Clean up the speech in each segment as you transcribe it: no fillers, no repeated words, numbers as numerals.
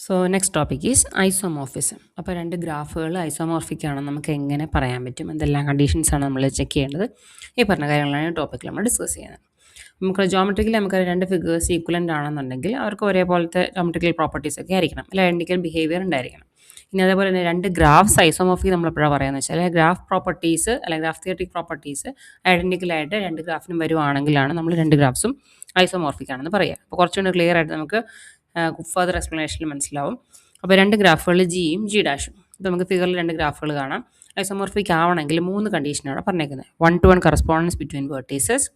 So next topic is isomorphism. അപ്പോൾ രണ്ട് ഗ്രാഫുകൾ ഐസോമോർഫിക് ആണെന്ന് നമുക്ക് എങ്ങനെ പറയാൻ പറ്റും, എന്തെല്ലാം കണ്ടീഷൻസാണ് നമ്മൾ ചെക്ക് ചെയ്യേണ്ടത്, ഈ പറഞ്ഞ കാര്യങ്ങളാണ് ടോപ്പിക്കിൽ നമ്മൾ ഡിസ്കസ് ചെയ്യുന്നത്. നമുക്ക് ജോമെട്രിക്കലി നമുക്ക് രണ്ട് ഫിഗേഴ്സ് ഈക്വലൻ്റ് ആണെന്നുണ്ടെങ്കിൽ അവർക്ക് ഒരേപോലത്തെ ജോമെട്രിക്കൽ പ്രോപ്പർട്ടീസ് ഒക്കെ ആയിരിക്കണം, അല്ല ഐഡൻറ്റിക്കൽ ബിഹേവിയർ ഉണ്ടായിരിക്കണം. ഇനി അതേപോലെ തന്നെ രണ്ട് ഗ്രാഫ്സ് ഐസോമോർഫിക് നമ്മൾ എപ്പോഴാണ് പറയുന്നത് വെച്ചാൽ ഗ്രാഫ് പ്രോപ്പർട്ടീസ് അല്ലെങ്കിൽ ഗ്രാഫ് തിയററ്റിക് പ്രോപ്പർട്ടീസ് ഐഡൻറ്റിക്കലായിട്ട് രണ്ട് ഗ്രാഫിനും വരുവാണെങ്കിലാണ് നമ്മൾ രണ്ട് ഗ്രാഫ്സും ഐസോമോർഫിക് ആണെന്ന് പറയുക. അപ്പോൾ കുറച്ചുകൂടി ക്ലിയർ ആയിട്ട് നമുക്ക് ഫർദർ എക്സ്പ്ലനേഷനിൽ മനസ്സിലാവും. അപ്പോൾ രണ്ട് ഗ്രാഫുകൾ ജിയും ജി ഡാഷും. ഇപ്പോൾ നമുക്ക് ഫിഗറിൽ രണ്ട് ഗ്രാഫുകൾ കാണാം. ഐസോമോർഫിക് ആവണമെങ്കിൽ 3 കണ്ടീഷനാണ് പറഞ്ഞേക്കുന്നത്. 1-to-1 correspondence between vertices,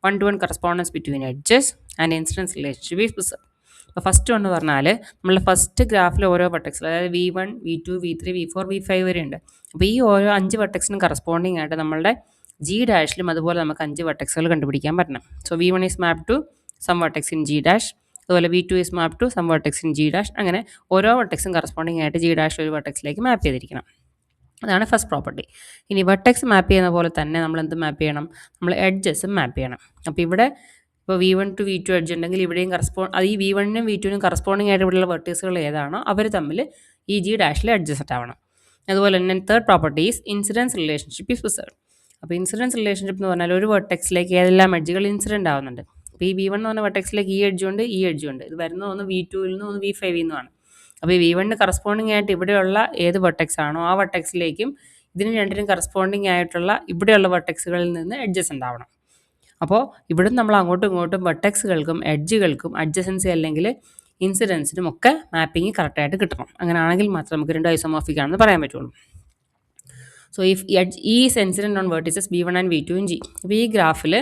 1-to-1 correspondence between edges and incidence relationship is preserved. അപ്പോൾ ഫസ്റ്റ് എന്ന് പറഞ്ഞാൽ നമ്മൾ ഫസ്റ്റ് ഗ്രാഫിൽ ഓരോ വെർട്ടെക്സിൽ, അതായത് V1, V2, V3, V4, V5 വരെ ഉണ്ട്. അപ്പോൾ ഈ ഓരോ 5 വെർട്ടെക്സിനും കറസ്പോണ്ടിങ് ആയിട്ട് നമ്മളുടെ ജി ഡാഷിലും അതുപോലെ നമുക്ക് 5 വെർട്ടെക്സുകൾ കണ്ടുപിടിക്കാൻ പറ്റണം. So V1 is map to some vertex in G dash, അതുപോലെ V2 is map to some vertex in G dash. അങ്ങനെ ഓരോ വെർട്ടെക്സും കറസ്പോണ്ടിങ് ആയിട്ട് ജി ഡാഷ് ഒരു വെർട്ടെക്സിലേക്ക് മാപ്പ് ചെയ്തിരിക്കണം. അതാണ് ഫസ്റ്റ് പ്രോപ്പർട്ടി. ഇനി വെർട്ടെക്സ് മാപ്പ് ചെയ്യുന്ന പോലെ തന്നെ നമ്മൾ എന്ത് മാപ്പ് ചെയ്യണം, നമ്മൾ എഡ്ജസും മാപ്പ് ചെയ്യണം. അപ്പോൾ ഇവിടെ ഇപ്പോൾ V1 to V2 എഡ്ജ് ഉണ്ടെങ്കിൽ ഇവിടെയും അത് ഈ V1നും V2നും കറസ്പോണ്ടിങ് ആയിട്ട് ഇവിടെയുള്ള വെർട്ടീസുകൾ ഏതാണോ അവർ തമ്മിൽ ഈ ജി ഡാഷിൽ അഡ്ജസ്റ്റ് ആവണം. അതുപോലെ തന്നെ third property is incidence relationship is preserved. അപ്പോൾ ഇൻസിഡൻസ് റിലേഷൻഷിപ്പ് എന്ന് പറഞ്ഞാൽ ഒരു വെർട്ടെക്സിലേക്ക് ഏതെല്ലാം എഡ്ജുകൾ ഇൻസിഡൻ്റ് ആവുന്നുണ്ട്. അപ്പോൾ ഈ V1 എന്ന് പറഞ്ഞ വെർട്ടെക്സിലേക്ക് ഈ എഡ്ജുണ്ട്, ഈ എഡ്ജുണ്ട്. ഇത് വരുന്ന ഒന്ന് V2ൽ നിന്നും ഒന്ന് V5ൽ നിന്നുമാണ്. അപ്പോൾ ഈ V1ന് കറസ്പോണ്ടിങ് ആയിട്ട് ഇവിടെയുള്ള ഏത് വെർട്ടെക്സ് ആണോ ആ വെർട്ടെക്സിലേക്കും ഇതിന് രണ്ടിനും കറസ്പോണ്ടിങ് ആയിട്ടുള്ള ഇവിടെയുള്ള വെർട്ടെക്സുകളിൽ നിന്ന് എഡ്ജസ് ഉണ്ടാവണം. അപ്പോൾ ഇവിടെ നമ്മൾ അങ്ങോട്ടും ഇങ്ങോട്ടും വെർട്ടെക്സുകൾക്കും എഡ്ജുകൾക്കും അഡ്ജസൻസി അല്ലെങ്കിൽ ഇൻസിഡൻസിനും ഒക്കെ മാപ്പിംഗ് കറക്റ്റായിട്ട് കിട്ടണം. അങ്ങനെയാണെങ്കിൽ മാത്രമേ നമുക്ക് രണ്ട് ഐസോമോർഫിക് ആണെന്ന് പറയാൻ പറ്റുള്ളൂ. So if edge is incident on vertices V1 and V2 in G. അപ്പോൾ ഈ ഗ്രാഫിൽ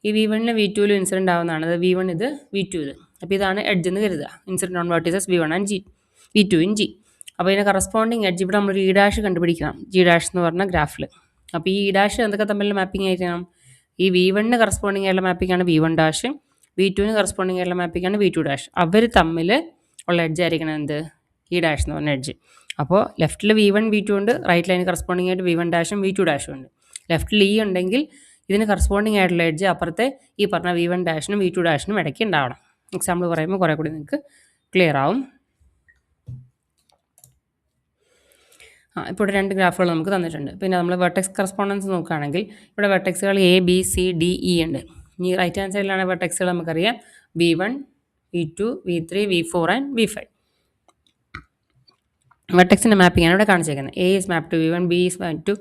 ഈ V1ലും V2ലും ഇൻസിഡൻ്റ് ആവുന്നതാണ്. അത് V1 ഇത് V2 ഇത്. അപ്പോൾ ഇതാണ് എഡ്ജ് എന്ന് കരുതുക. Incident on vertices V1 and V2 in G. അപ്പോൾ ഇതിന് കറസ്പോണ്ടിങ് എഡ്ജ് ഇവിടെ നമ്മൾ E ഡാഷ് കണ്ടുപിടിക്കണം, ജി ഡാഷ് എന്ന് പറഞ്ഞ ഗ്രാഫിൽ. അപ്പോൾ ഈ E ഡാഷ് എന്തൊക്കെ തമ്മിൽ മാപ്പിംഗ് ആയിരിക്കണം, ഈ V1ന് കറസ്പോണ്ടിങ് ആയിട്ടുള്ള മാപ്പിംഗ് ആണ് V1 ഡാഷ്, V2ന് കറസ്പോണ്ടിങ് ആയിട്ടുള്ള മാപ്പിംഗ് ആണ് V2 ഡാഷ്. അവർ തമ്മിൽ ഉള്ള എഡ്ജ് ആയിരിക്കണം എന്ത്, E ഡാഷ് എന്ന് പറഞ്ഞ എഡ്ജ്. അപ്പോൾ ലെഫ്റ്റിൽ V1 V2 ഉണ്ട്, റൈറ്റ് ലൈന് കറസ്പോണ്ടിങ് ആയിട്ട് V1 ഡാഷും V2 ഡാഷും ഉണ്ട്. ലെഫ്റ്റിൽ E ഉണ്ടെങ്കിൽ ഇതിന് കറസ്പോണ്ടിങ് ആയിട്ടുള്ള എഡ്ജ് അപ്പുറത്തെ ഈ പറഞ്ഞ V1 ഡാഷിനും V2 ഡാഷിനും ഇടയ്ക്ക് ഉണ്ടാവണം. എക്സാമ്പിൾ പറയുമ്പോൾ കുറേ കൂടി നിങ്ങൾക്ക് ക്ലിയർ ആവും. ഇപ്പോൾ ഇവിടെ രണ്ട് ഗ്രാഫുകൾ നമുക്ക് തന്നിട്ടുണ്ട്. പിന്നെ നമ്മൾ വെർട്ടെക്സ് കറസ്പോണ്ടൻസ് നോക്കുകയാണെങ്കിൽ ഇവിടെ വെർട്ടെക്സുകൾ ABCDE ഉണ്ട്. ഇനി റൈറ്റ് ഹാൻഡ് സൈഡിലാണ് വെർട്ടെക്സുകൾ നമുക്കറിയാം V1, V2, V3, V4 and V5. വെർട്ടെക്സിൻ്റെ mapping ആണ് ഇവിടെ കാണിച്ചേക്കുന്നത്. A is mapped to V1, B is mapped to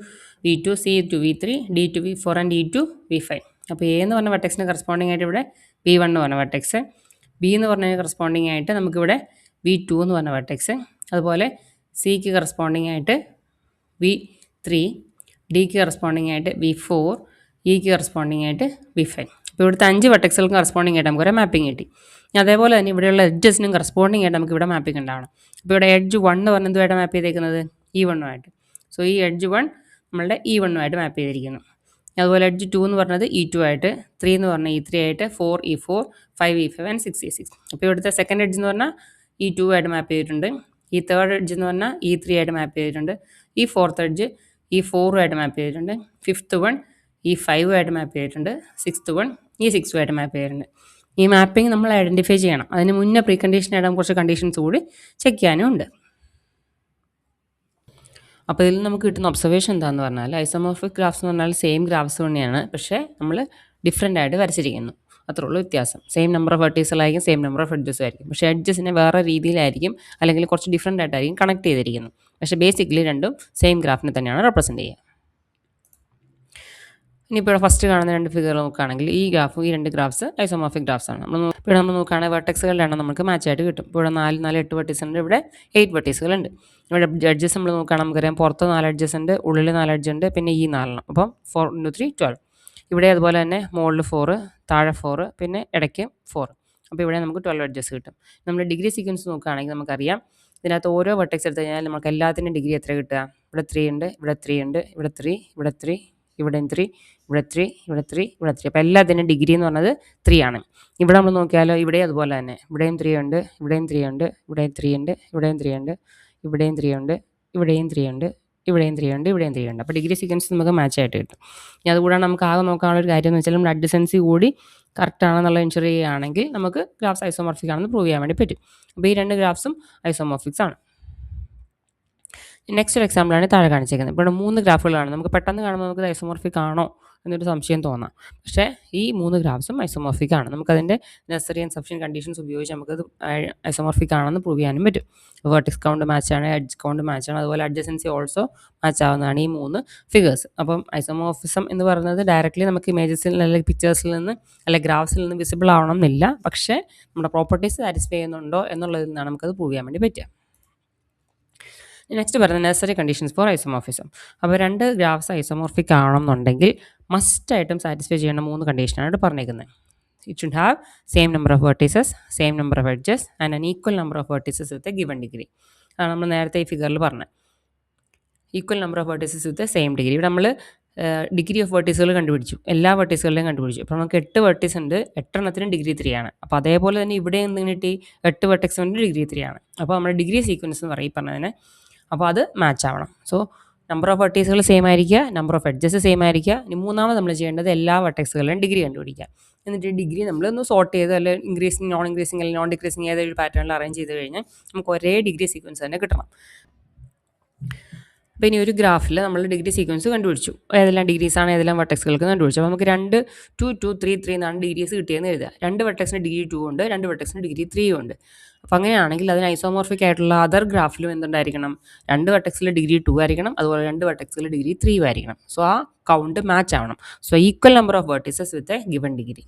V2, C to V3, D to V4 and E to V5. അപ്പോൾ A എന്ന് പറഞ്ഞ വെർട്ടെക്സിന് corresponding ആയിട്ട് ഇവിടെ V1 എന്ന് പറഞ്ഞ വെർട്ടെക്സ്, B എന്ന് പറഞ്ഞതിന് കറസ്പോണ്ടിങ് ആയിട്ട് നമുക്കിവിടെ V2 എന്ന് പറഞ്ഞ വെർട്ടെക്സ്, അതുപോലെ സിക്ക് കറസ്പോണ്ടിങ് ആയിട്ട് V3, ഡിക്ക് കറസ്പോണ്ടിങ് ആയിട്ട് V4, ഇക്ക് കറസ്പോണ്ടിങ് ആയിട്ട് V5. അപ്പോൾ ഇവിടുത്തെ 5 വെർട്ടെക്സുകൾക്ക് കറസ്പോണ്ടിങ് ആയിട്ട് നമുക്കൊരു മാപ്പിംഗ് കിട്ടി. അതേപോലെ തന്നെ ഇവിടെയുള്ള എഡ്ജസിനും കറസ്പോണ്ടിങ് ആയിട്ട് നമുക്ക് ഇവിടെ മാപ്പിംഗ് ഉണ്ടാവണം. അപ്പോൾ ഇവിടെ എഡ്ജ് 1 എന്ന് പറഞ്ഞ എന്തുമായിട്ട് മാപ്പ് ചെയ്തേക്കുന്നത്, E1 ആയിട്ട്. സോ ഈ എഡ്ജ് 1 നമ്മളുടെ E1 ആയിട്ട് മാപ്പ് ചെയ്തിരിക്കുന്നു. അതുപോലെ എഡ്ജ് 2 എന്ന് പറഞ്ഞത് E2 ആയിട്ട്, 3 എന്ന് പറഞ്ഞാൽ E3 ആയിട്ട്, 4 E4, 5 E5 ആൻഡ് 6 E6. അപ്പോൾ ഇവിടുത്തെ സെക്കൻഡ് എഡ്ജ് എന്ന് പറഞ്ഞാൽ E2 ആയിട്ട് മാപ്പ് ചെയ്തിട്ടുണ്ട്. ഈ തേർഡ് എഡ്ജ് എന്ന് പറഞ്ഞാൽ E3 ആയിട്ട് മാപ്പ് ചെയ്തിട്ടുണ്ട്. ഈ ഫോർത്ത് എഡ്ജ് E4 ആയിട്ട് മാപ്പ് ചെയ്തിട്ടുണ്ട്. ഫിഫ്ത്ത് വൺ E5 ആയിട്ട് മാപ്പ് ചെയ്തിട്ടുണ്ട്. സിക്സ്ത് വൺ E6 ആയിട്ട് മാപ്പ് ചെയ്തിട്ടുണ്ട്. ഈ മാപ്പിംഗ് നമ്മൾ ഐഡൻറ്റിഫൈ ചെയ്യണം. അതിന് മുന്നേ പ്രീ കണ്ടീഷനായിട്ട് കുറച്ച് കണ്ടീഷൻസ് കൂടി ചെക്ക് ചെയ്യാനും ഉണ്ട്. അപ്പോൾ ഇതിൽ നമുക്ക് കിട്ടുന്ന ഒബ്സർവേഷൻ എന്താണെന്ന് പറഞ്ഞാൽ ഐസോമോർഫിക് ഗ്രാഫ്സ് എന്ന് പറഞ്ഞാൽ സെയിം ഗ്രാഫ്സ് തന്നെയാണ്, പക്ഷേ നമ്മൾ ഡിഫറെൻ്റ് ആയിട്ട് വരച്ചിരിക്കുന്നു. അത്രേ ഉള്ളൂ വ്യത്യാസം. സെയിം നമ്പർ ഓഫ് വെർട്ടീസുകളായിരിക്കും, സെയിം നമ്പർ ഓഫ് എഡ്ജസും ആയിരിക്കും. പക്ഷേ എഡ്ജസിനെ വേറെ രീതിയിലായിരിക്കും അല്ലെങ്കിൽ കുറച്ച് ഡിഫറെൻ്റ് ആയിട്ടായിരിക്കും കണക്ട് ചെയ്തിരിക്കുന്നത്. പക്ഷേ ബേസിക്കലി രണ്ടും സെയിം ഗ്രാഫിനെ തന്നെയാണ് റെപ്രസെൻറ്റ് ചെയ്യുക. ഇനിയിപ്പോൾ ഇവിടെ ഫസ്റ്റ് കാണുന്ന രണ്ട് ഫിഗർ നോക്കുകയാണെങ്കിൽ ഈ രണ്ട് ഗ്രാഫ്സ് ഐസോമോർഫിക് ഗ്രാഫ്സ് ആണ്. ഇവിടെ നമ്മൾ നോക്കുകയാണെങ്കിൽ വെർട്ടെക്സുകളുടെ എണ്ണം നമുക്ക് മാച്ചായിട്ട് കിട്ടും. ഇപ്പോൾ ഇവിടെ 8 വെർട്ടീസ് ഉണ്ട്, ഇവിടെ 8 വെർട്ടീസുകളുണ്ട്. ഇവിടെ എഡ്ജസ് നമ്മൾ നോക്കുകയാണെങ്കിൽ നമുക്കറിയാം പുറത്ത് 4 എഡ്ജസ് ഉണ്ട്, ഉള്ളിൽ 4 എഡ്ജ് ഉണ്ട്, പിന്നെ ഈ 4 അപ്പം 4 × 3 12. ഇവിടെ അതുപോലെ തന്നെ മുകളിൽ 4, താഴെ 4, പിന്നെ ഇടയ്ക്ക് 4. അപ്പോൾ ഇവിടെ നമുക്ക് 12 എഡ്ജസ് കിട്ടും. നമ്മൾ ഡിഗ്രി സീക്വൻസ് നോക്കുകയാണെങ്കിൽ നമുക്കറിയാം ഇതിനകത്ത് ഓരോ വെർട്ടെക്സ് എടുത്തു കഴിഞ്ഞാൽ നമുക്ക് എല്ലാത്തിനും ഡിഗ്രി എത്ര കിട്ടുക, ഇവിടെ 3 ഉണ്ട്, ഇവിടെ 3 ഉണ്ട്, ഇവിടെ 3, ഇവിടെ 3, ഇവിടെ 3, ഇവിടെ 3, ഇവിടെ 3, ഇവിടെ 3. അപ്പോൾ എല്ലാത്തിനും ഡിഗ്രി എന്ന് പറഞ്ഞത് 3 ആണ്. ഇവിടെ നമ്മൾ നോക്കിയാലോ ഇവിടെ അതുപോലെ തന്നെ ഇവിടെയും 3 ഉണ്ട്, ഇവിടെയും 3 ഉണ്ട്, ഇവിടെയും 3 ഉണ്ട്, ഇവിടെയും 3 ഉണ്ട്, ഇവിടെയും 3 ഉണ്ട്, ഇവിടെയും 3 ഉണ്ട്, ഇവിടെയും 3 ഉണ്ട്, ഇവിടെയും 3 ഉണ്ട്. അപ്പോൾ ഡിഗ്രി സീക്വൻസ് നമുക്ക് മാച്ച് ആയിട്ട് കിട്ടും. ഇനി അതുകൂടാതെ നമുക്ക് ആകെ നോക്കാനുള്ള ഒരു കാര്യം എന്ന് വെച്ചാൽ നമ്മുടെ അഡ്ജസൻസി കൂടി കറക്റ്റ് ആണെന്നുള്ള എൻഷുർ ചെയ്യുകയാണെങ്കിൽ നമുക്ക് ഗ്രാഫ്സ് ഐസോമോർഫിക് ആണെന്ന് പ്രൂവ് ചെയ്യാൻ വേണ്ടി പറ്റും. അപ്പോൾ ഈ രണ്ട് ഗ്രാഫ്സും ഐസോമോർഫിക്സ് ആണ്. നെക്സ്റ്റ് ഒരു എക്സാമ്പിളാണ് താഴെ കാണിച്ചിരിക്കുന്നത്. ഇവിടെ 3 ഗ്രാഫുകളാണ്. നമുക്ക് പെട്ടെന്ന് കാണുമ്പോൾ നമുക്ക് ഐസോമോർഫിക് ആണോ എന്നൊരു സംശയം തോന്നാം. പക്ഷേ ഈ 3 ഗ്രാഫ്സും ഐസോമോർഫിക് ആണ്. നമുക്കതിൻ്റെ നെസസറി ആൻഡ് സഫിഷ്യൻറ്റ് കണ്ടീഷൻസ് ഉപയോഗിച്ച് നമുക്കത് ഐസോമോർഫിക് ആണെന്ന് പ്രൂവ് ചെയ്യാനും പറ്റും. വെർട്ടെക്സ് കൗണ്ട് മാച്ചാണ്, എഡ്ജ് കൗണ്ട് മാച്ചാണ്, അതുപോലെ അഡ്ജസൻസി ഓൾസോ മാച്ച് ആവുന്നതാണ് ഈ 3 ഫിഗേഴ്സ്. അപ്പം ഐസോമോർഫിസം എന്ന് പറയുന്നത് ഡയറക്റ്റ്ലി നമുക്ക് ഇമേജസിൽ അല്ലെങ്കിൽ പിക്ചേഴ്സിൽ നിന്ന് അല്ലെങ്കിൽ ഗ്രാഫ്സിൽ നിന്ന് വിസിബിൾ ആവണം എന്നില്ല. പക്ഷേ നമ്മുടെ പ്രോപ്പർട്ടീസ് സാറ്റിസ്ഫൈ ചെയ്യുന്നുണ്ടോ എന്നുള്ളതിൽ നിന്നാണ് നമുക്കത് പ്രൂവ് ചെയ്യാൻ വേണ്ടി പറ്റുക. നെക്സ്റ്റ് പറയുന്നത് നെസസറി കണ്ടീഷൻസ് ഫോർ ഐസോമോർഫിസം. അപ്പോൾ 2 ഗ്രാഫ്സ് ഐസോമോർഫിക് ആവണമെന്നുണ്ടെങ്കിൽ മസ്റ്റായിട്ടും സാറ്റിസ്ഫൈ ചെയ്യേണ്ട 3 കണ്ടീഷനാണ് പറഞ്ഞിരിക്കുന്നത്. It should have same number of vertices, same number of edges and an equal number of vertices with a given degree. ആണ് നമ്മൾ നേരത്തെ ഈ ഫിഗറിൽ പറഞ്ഞത്. Equal number of vertices with same degree. ഇവിടെ നമ്മൾ ഡിഗ്രി ഓഫ് വെർട്ടീസുകൾ കണ്ടുപിടിച്ചു, എല്ലാ വെർട്ടീസുകളിലെയും കണ്ടുപിടിച്ചു. അപ്പോൾ നമുക്ക് 8 വെർട്ടീസ് ഉണ്ട്, 8 ഡിഗ്രി 3 ആണ്. അപ്പോൾ അതേപോലെ തന്നെ ഇവിടെ എന്തെങ്കിലും കിട്ടി, 8 വെർട്ടെക്സ് കൊണ്ട് ഡിഗ്രി 3 ആണ്. അപ്പോൾ നമ്മുടെ ഡിഗ്രി സീക്വൻസ് എന്ന് പറയും പറഞ്ഞതിന്. അപ്പോൾ അത് മാച്ച് ആവണം. സോ നമ്പർ ഓഫ് വെർട്ടീസുകൾ സെയിം ആയിരിക്കുക, നമ്പർ ഓഫ് എഡ്ജസ് സെയിം ആയിരിക്കുക. ഇനി മൂന്നാമത് നമ്മൾ ചെയ്യേണ്ടത് എല്ലാ വെർട്ടെക്സുകളുടെയും ഡിഗ്രി കണ്ടുപിടിക്കുക. എന്നിട്ട് ഡിഗ്രി നമ്മൾ ഒന്ന് സോർട്ട് ചെയ്ത് അല്ലെങ്കിൽ ഇൻക്രീസിങ് നോൺ ഡിക്രീസിങ് ഏതൊരു പാറ്റേണിൽ അറേഞ്ച് ചെയ്ത് കഴിഞ്ഞാൽ നമുക്ക് ഒരേ ഡിഗ്രി സീക്വൻസ് തന്നെ കിട്ടണം. അപ്പോൾ ഇനി ഒരു ഗ്രാഫിൽ നമ്മൾ ഡിഗ്രി സീക്വൻസ് കണ്ടുപിടിച്ചു, ഏതെല്ലാം ഡിഗ്രീസാണ് ഏതെല്ലാം വെർട്ടെക്സുകൾക്ക് കണ്ടുപിടിച്ചു. അപ്പോൾ നമുക്ക് 2, 2, 2, 3, 3 എന്നാണ് ഡിഗ്രീസ് കിട്ടിയെന്ന് എഴുതുക. 2 വെർട്ടെക്സിന് ഡിഗ്രി 2 ഉണ്ട്, 2 വെർട്ടെക്സിന് ഡിഗ്രി 3 ഉണ്ട്. അപ്പോൾ അങ്ങനെയാണെങ്കിൽ അതിന് ഐസോമോർഫിക് ആയിട്ടുള്ള അതർ ഗ്രാഫിലും എന്തുണ്ടായിരിക്കണം, 2 വെർട്ടെക്സിൽ ഡിഗ്രി 2 ആയിരിക്കണം, അതുപോലെ 2 വെർട്ടെക്സിൽ ഡിഗ്രി 3 ആയിരിക്കണം. സോ ആ കൗണ്ട് മാച്ച് ആവണം. So equal number of vertices with a given degree.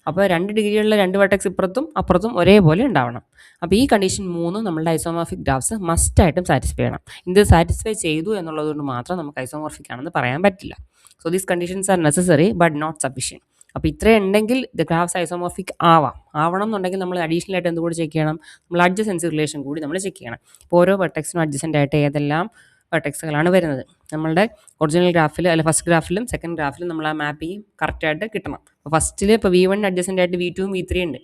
അപ്പോൾ 2 ഡിഗ്രിയുള്ള 2 വെർട്ടെക്സ് ഇപ്പുറത്തും അപ്പുറത്തും ഒരേപോലെ ഉണ്ടാവണം. അപ്പോൾ ഈ കണ്ടീഷൻ 3 നമ്മളുടെ ഐസോമോർഫിക് ഗ്രാഫ്സ് മസ്റ്റായിട്ടും സാറ്റിസ്ഫൈ ചെയ്യണം. ഇത് സാറ്റിസ്ഫൈ ചെയ്തു എന്നുള്ളതുകൊണ്ട് മാത്രം നമുക്ക് ഐസോമോർഫിക് ആണെന്ന് പറയാൻ പറ്റില്ല. So these conditions are necessary but not sufficient. അപ്പോൾ ഇത്രയും ഉണ്ടെങ്കിൽ ദ ഗ്രാഫ്സ് ഐസോമോർഫിക് ആവണം എന്നുണ്ടെങ്കിൽ നമ്മൾ അഡീഷണൽ ആയിട്ട് എന്തുകൂടി ചെക്ക് ചെയ്യണം, നമ്മൾ അഡ്ജസൻസി റിലേഷൻ കൂടി നമ്മൾ ചെക്ക് ചെയ്യണം. അപ്പോൾ ഓരോ വെർട്ടെക്സിനും അഡ്ജസൻ്റ് ആയിട്ട് ഏതെല്ലാം വെർട്ടെക്സുകളാണ് വരുന്നത്. നമ്മളുടെ ഒറിജിനൽ ഗ്രാഫിൽ അല്ലെങ്കിൽ ഫസ്റ്റ് ഗ്രാഫിലും സെക്കൻഡ് ഗ്രാഫിലും നമ്മൾ ആ മാപ്പിംഗ് കറക്റ്റായിട്ട് കിട്ടണം. അപ്പോൾ ഫസ്റ്റിൽ ഇപ്പോൾ V1 അഡ്ജസൻ്റ് ആയിട്ട് V2 V3 ഉണ്ട്.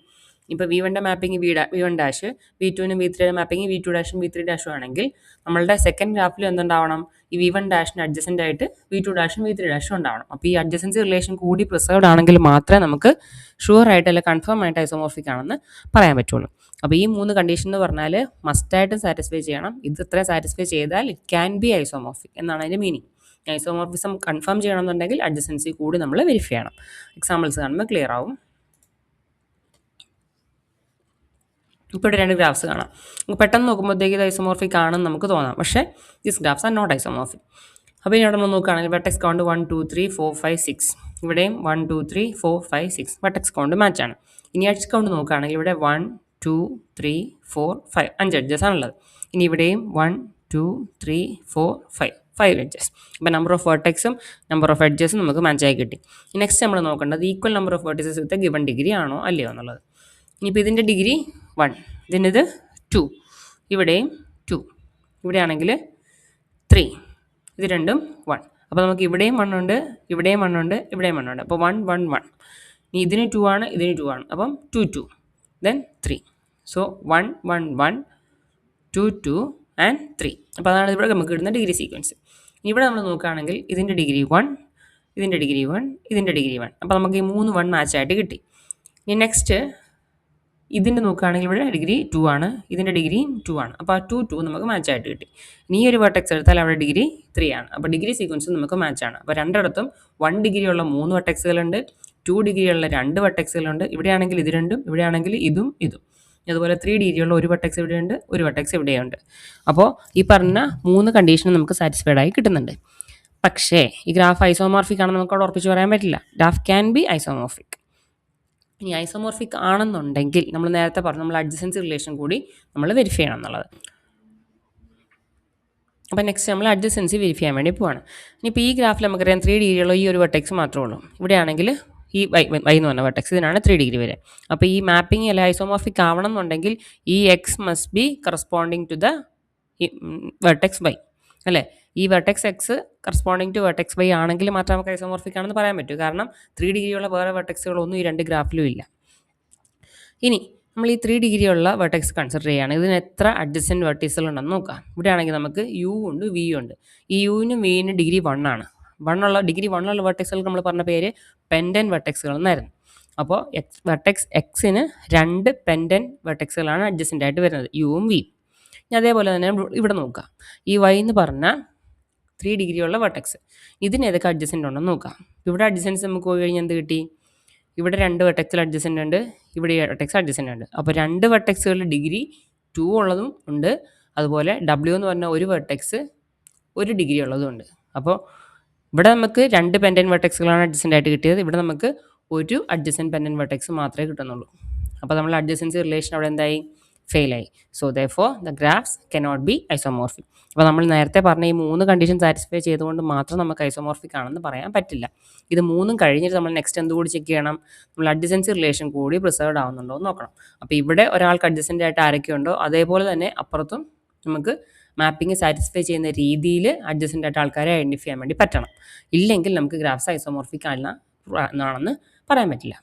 ഇപ്പോൾ V1ൻ്റെ മാപ്പിംഗ് V1 ഡാഷ്, V2നും V3യുടെ മാപ്പിംഗ് V2 ഡാഷും V3 ഡാഷും ആണെങ്കിൽ നമ്മളുടെ സെക്കൻഡ് ഗ്രാഫിൽ എന്തുണ്ടാവണം, ഈ V1 ഡാഷിന് അഡ്ജസൻ്റ് ആയിട്ട് V2 ഡാഷും V3 ഡാഷും ഉണ്ടാവണം. അപ്പോൾ ഈ അഡ്ജസൻസി റിലേഷൻ കൂടി പ്രിസർവ്ഡ് ആണെങ്കിൽ മാത്രമേ നമുക്ക് ഷുവർ ആയിട്ട് അല്ലെങ്കിൽ കൺഫേം ആയിട്ട് ഐസോമോർഫിക് ആണെന്ന് പറയാൻ പറ്റുള്ളൂ. അപ്പോൾ ഈ 3 കണ്ടീഷൻ എന്ന് പറഞ്ഞാൽ മസ്റ്റായിട്ട് സാറ്റിസ്ഫൈ ചെയ്യണം. ഇത് ഇത്രയും സാറ്റിസ്ഫൈ ചെയ്താൽ ഇറ്റ് ക്യാൻ ബി ഐസോമോർഫിക് എന്നാണ് അതിൻ്റെ മീനിങ്. ഐസോമോർഫിസം കൺഫേം ചെയ്യണമെന്നുണ്ടെങ്കിൽ അഡ്ജസൻസി കൂടി നമ്മൾ വെരിഫൈ ചെയ്യണം. എക്സാമ്പിൾസ് കാണുമ്പോൾ ക്ലിയർ ആവും. ഇപ്പോൾ ഇവിടെ 2 ഗ്രാഫ്സ് കാണാം. പെട്ടെന്ന് നോക്കുമ്പോഴത്തേക്ക് ഇത് ഐസോമോർഫിക് ആണെന്ന് നമുക്ക് തോന്നാം, പക്ഷേ these graphs are not isomorphic. അപ്പോൾ ഇനി അവിടെ നമ്മൾ നോക്കുകയാണെങ്കിൽ വെർട്ടെക്സ് കൗണ്ട് 1, 2, 3, 4, 5, 6. ഇവിടെയും 1, 2, 3, 4, 5, 6 വെർട്ടെക്സ് കൗണ്ട് മാച്ചാണ്. ഇനി എഡ്ജ് കൗണ്ട് നോക്കുകയാണെങ്കിൽ ഇവിടെ 1, 2, 3, 4, 5 5 എഡ്ജസ് ആണുള്ളത്. ഇനി ഇവിടെയും 1, 2, 3, 4, 5 എഡ്ജസ്. അപ്പോൾ നമ്പർ ഓഫ് വെർട്ടെക്സും നമ്പർ ഓഫ് എഡ്ജസും നമുക്ക് മാച്ചായി കിട്ടി. നെക്സ്റ്റ് നമ്മൾ നോക്കേണ്ടത് equal number of vertices with given degree ആണോ അല്ലയോ എന്നുള്ളത്. ഇനിയിപ്പോൾ ഇതിൻ്റെ ഡിഗ്രി 1, ഇതിൻ്റെത് 2, ഇവിടെയും 2, ഇവിടെയാണെങ്കിൽ 3, ഇത് രണ്ടും 1. അപ്പോൾ നമുക്ക് ഇവിടെയും 1 ഉണ്ട്, ഇവിടെയും 1 ഉണ്ട്, ഇവിടെയും 1 ഉണ്ട്. അപ്പോൾ 1, 1, 1. ഇനി ഇതിന് 2 ആണ്, ഇതിന് 2 ആണ്. അപ്പം 2, 2, then 3. So 1, 1, 1, 2, 2 and 3. അപ്പോൾ അതാണ് ഇവിടെ നമുക്ക് കിട്ടുന്ന ഡിഗ്രി സീക്വൻസ്. ഇവിടെ നമ്മൾ നോക്കുകയാണെങ്കിൽ ഇതിൻ്റെ ഡിഗ്രി 1, ഇതിൻ്റെ ഡിഗ്രി 1, ഇതിൻ്റെ ഡിഗ്രി 1. അപ്പോൾ നമുക്ക് ഈ 3 1 മാച്ചായിട്ട് കിട്ടി. ഇനി നെക്സ്റ്റ് ഇതിൻ്റെ നോക്കുകയാണെങ്കിൽ ഇവിടെ ഡിഗ്രി 2 ആണ്, ഇതിൻ്റെ ഡിഗ്രി 2 ആണ്. അപ്പോൾ ആ 2, 2 നമുക്ക് മാച്ചായിട്ട് കിട്ടി. ഇനി ഈ ഒരു വെർട്ടെക്സ് എടുത്താൽ അവിടെ ഡിഗ്രി 3 ആണ്. അപ്പോൾ ഡിഗ്രി സീക്വൻസ് നമുക്ക് മാച്ചാണ്. അപ്പോൾ രണ്ടിടത്തും 1 ഡിഗ്രിയുള്ള 3 വെർട്ടെക്സുകളുണ്ട്, 2 ഡിഗ്രിയുള്ള 2 വെർട്ടെക്സുകളുണ്ട്. ഇവിടെയാണെങ്കിൽ ഇത് രണ്ടും, ഇവിടെയാണെങ്കിൽ ഇതും ഇതും. അതുപോലെ 3 ഡിഗ്രിയുള്ള ഒരു വെർട്ടെക്സ് ഇവിടെയുണ്ട്, ഒരു വെർട്ടെക്സ് ഇവിടെയുണ്ട്. അപ്പോൾ ഈ പറഞ്ഞ 3 കണ്ടീഷനും നമുക്ക് സാറ്റിസ്ഫൈഡ് ആയി കിട്ടുന്നുണ്ട്. പക്ഷേ ഈ ഗ്രാഫ് ഐസോമോർഫിക് ആണെന്ന് നമുക്ക് അവിടെ ഉറപ്പിച്ച് പറയാൻ പറ്റില്ല. Graph can be isomorphic. ഇനി ഐസോമോർഫിക് ആണെന്നുണ്ടെങ്കിൽ നമ്മൾ നേരത്തെ പറഞ്ഞു, നമ്മൾ അഡ്ജസൻസി റിലേഷൻ കൂടി നമ്മൾ വെരിഫൈ ചെയ്യണം എന്നുള്ളത്. അപ്പോൾ നെക്സ്റ്റ് നമ്മൾ അഡ്ജസൻസി വെരിഫൈ ചെയ്യാൻ വേണ്ടി പോവാണ്. ഇനിയിപ്പോൾ ഈ ഗ്രാഫിൽ നമുക്കറിയാം 3 ഡിഗ്രിയുള്ള ഈ ഒരു വെർട്ടെക്സ് മാത്രമേ ഉള്ളൂ. ഇവിടെയാണെങ്കിൽ ഈ വൈ എന്ന് പറഞ്ഞ വെർട്ടെക്സ്, ഇതിനാണ് 3 ഡിഗ്രി വരെ. അപ്പോൾ ഈ മാപ്പിംഗ് അല്ല ഐസോമോർഫിക് ആവണം എന്നുണ്ടെങ്കിൽ ഈ X must be corresponding to the vertex Y അല്ലേ. ഈ vertex X corresponding to vertex Y ആണെങ്കിൽ മാത്രമേ നമുക്ക് ഐസോമോർഫിക് ആണെന്ന് പറയാൻ പറ്റൂ. കാരണം 3 ഡിഗ്രിയുള്ള വേറെ വെർട്ടെക്സുകളൊന്നും ഈ 2 ഗ്രാഫിലും ഇല്ല. ഇനി നമ്മൾ ഈ 3 ഡിഗ്രി ഉള്ള വെർട്ടെക്സ് കൺസിഡർ ചെയ്യുകയാണ്. ഇതിന് എത്ര അഡ്ജസൻറ്റ് വെർട്ടീസുകൾ ഉണ്ടെന്ന് നോക്കാം. ഇവിടെ ആണെങ്കിൽ നമുക്ക് യു ഉണ്ട്, വി ഉണ്ട്. ഈ യുവിനും വിനും ഡിഗ്രി 1 ആണ്. ഡിഗ്രി 1 ഉള്ള വെർട്ടെക്സുകൾക്ക് നമ്മൾ പറഞ്ഞ പേര് പെൻഡൻ വെർട്ടെക്സുകൾ എന്നായിരുന്നു. അപ്പോൾ വെർട്ടെക്സ് എക്സിന് 2 പെൻഡൻ വെർട്ടെക്സുകളാണ് അഡ്ജസൻ്റ് ആയിട്ട് വരുന്നത്, യുവും വിയും. ഇനി അതേപോലെ തന്നെ ഇവിടെ നോക്കാം. ഈ വൈ എന്ന് പറഞ്ഞാൽ 3 ഡിഗ്രി ഉള്ള വെർട്ടെക്സ്, ഇതിന് ഏതൊക്കെ അഡ്ജസൻ്റ് ഉണ്ടെന്ന് നോക്കാം. ഇവിടെ അഡ്ജസൻസ് നമുക്ക് പോയി കഴിഞ്ഞാൽ എന്ത് കിട്ടി? ഇവിടെ 2 വെർട്ടെക്സിൽ അഡ്ജസൻ്റ് ഉണ്ട്, ഇവിടെ വെർട്ടെക്സ് അഡ്ജസൻ്റ് ഉണ്ട്. അപ്പോൾ 2 വെർട്ടെക്സുകളിൽ ഡിഗ്രി 2 ഉള്ളതും ഉണ്ട്, അതുപോലെ ഡബ്ല്യു എന്ന് പറഞ്ഞ ഒരു വെർട്ടെക്സ് 1 ഡിഗ്രി ഉള്ളതും ഉണ്ട്. അപ്പോൾ ഇവിടെ നമുക്ക് 2 പെൻഡൻ വെർട്ടെക്സുകളാണ് അഡ്ജസൻ്റ് ആയിട്ട് കിട്ടിയത്. ഇവിടെ നമുക്ക് ഒരു അഡ്ജസൻറ്റ് പെൻഡൻ വെർട്ടെക്സ് മാത്രമേ കിട്ടുന്നുള്ളൂ. അപ്പോൾ നമ്മൾ അഡ്ജസൻസി റിലേഷൻ അവിടെ എന്തായി? ഫെയിലായി. So therefore the graphs cannot be isomorphic. അപ്പോൾ നമ്മൾ നേരത്തെ പറഞ്ഞ ഈ 3 കണ്ടീഷൻ സാറ്റിസ്ഫൈ ചെയ്തുകൊണ്ട് മാത്രം നമുക്ക് ഐസോമോർഫിക് ആണെന്ന് പറയാൻ പറ്റില്ല. ഇത് 3ഉം കഴിഞ്ഞിട്ട് നമ്മൾ നെക്സ്റ്റ് എന്ത് കൂടി ചെക്ക് ചെയ്യണം? നമ്മൾ അഡ്ജസൻസി റിലേഷൻ കൂടി പ്രിസർവ്ഡ് ആവുന്നുണ്ടോ എന്ന് നോക്കണം. അപ്പോൾ ഇവിടെ ഒരാൾക്ക് അഡ്ജസൻ്റ് ആയിട്ട് ആരൊക്കെ ഉണ്ടോ അതേപോലെ തന്നെ അപ്പുറത്തും നമുക്ക് മാപ്പിംഗ് സാറ്റിസ്ഫൈ ചെയ്യുന്ന രീതിയിൽ അഡ്ജസൻ്റ് ആയിട്ട് ആൾക്കാരെ ഐഡൻറ്റിഫൈ ചെയ്യാൻ വേണ്ടി പറ്റണം. ഇല്ലെങ്കിൽ നമുക്ക് ഗ്രാഫ്സ് ഐസോമോർഫിക് ആണെന്ന് പറയാൻ പറ്റില്ല.